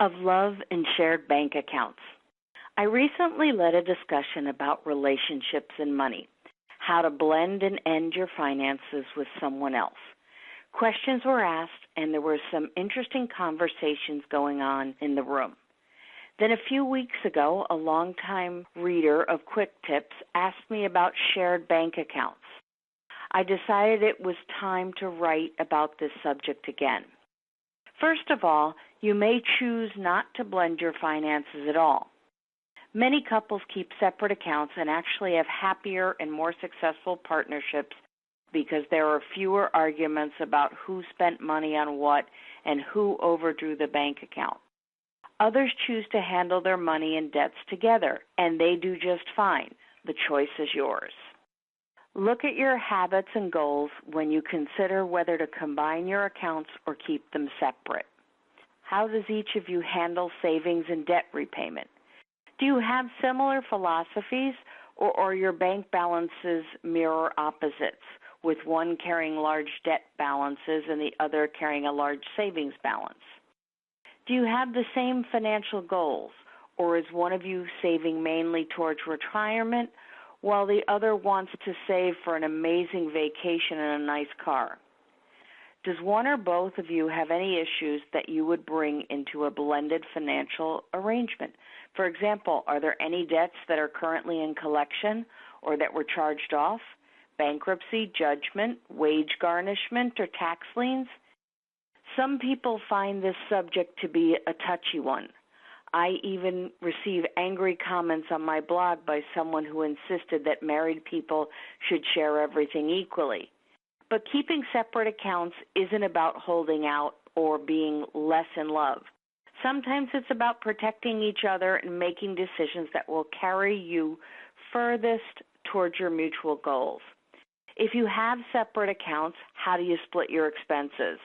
of love and shared bank accounts. I recently led a discussion about relationships and money, how to blend and end your finances with someone else. Questions were asked, and there were some interesting conversations going on in the room. Then a few weeks ago, a longtime reader of Quick Tips asked me about shared bank accounts. I decided it was time to write about this subject again. First of all, you may choose not to blend your finances at all. Many couples keep separate accounts and actually have happier and more successful partnerships because there are fewer arguments about who spent money on what and who overdrew the bank account. Others choose to handle their money and debts together, and they do just fine. The choice is yours. Look at your habits and goals when you consider whether to combine your accounts or keep them separate. How does each of you handle savings and debt repayment? Do you have similar philosophies, or are your bank balances mirror opposites, with one carrying large debt balances and the other carrying a large savings balance? Do you have the same financial goals, or is one of you saving mainly towards retirement while the other wants to save for an amazing vacation and a nice car? Does one or both of you have any issues that you would bring into a blended financial arrangement? For example, are there any debts that are currently in collection or that were charged off? Bankruptcy, judgment, wage garnishment, or tax liens? Some people find this subject to be a touchy one. I even receive angry comments on my blog by someone who insisted that married people should share everything equally. But keeping separate accounts isn't about holding out or being less in love. Sometimes it's about protecting each other and making decisions that will carry you furthest towards your mutual goals. If you have separate accounts, how do you split your expenses?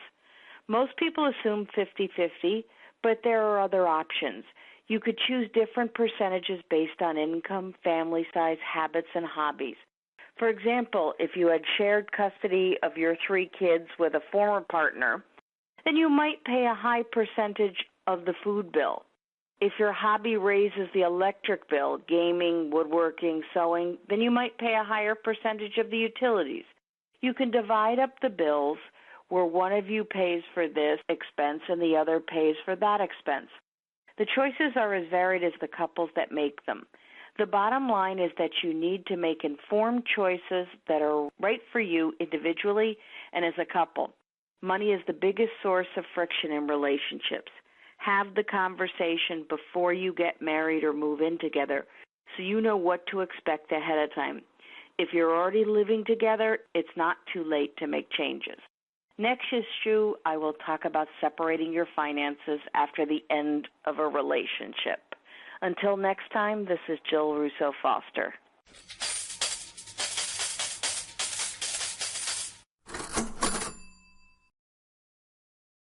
Most people assume 50-50, but there are other options. You could choose different percentages based on income, family size, habits, and hobbies. For example, if you had shared custody of your 3 kids with a former partner, then you might pay a high percentage of the food bill. If your hobby raises the electric bill, gaming, woodworking, sewing, then you might pay a higher percentage of the utilities. You can divide up the bills where one of you pays for this expense and the other pays for that expense. The choices are as varied as the couples that make them. The bottom line is that you need to make informed choices that are right for you individually and as a couple. Money is the biggest source of friction in relationships. Have the conversation before you get married or move in together so you know what to expect ahead of time. If you're already living together, it's not too late to make changes. Next issue, I will talk about separating your finances after the end of a relationship. Until next time, this is Jill Russo Foster.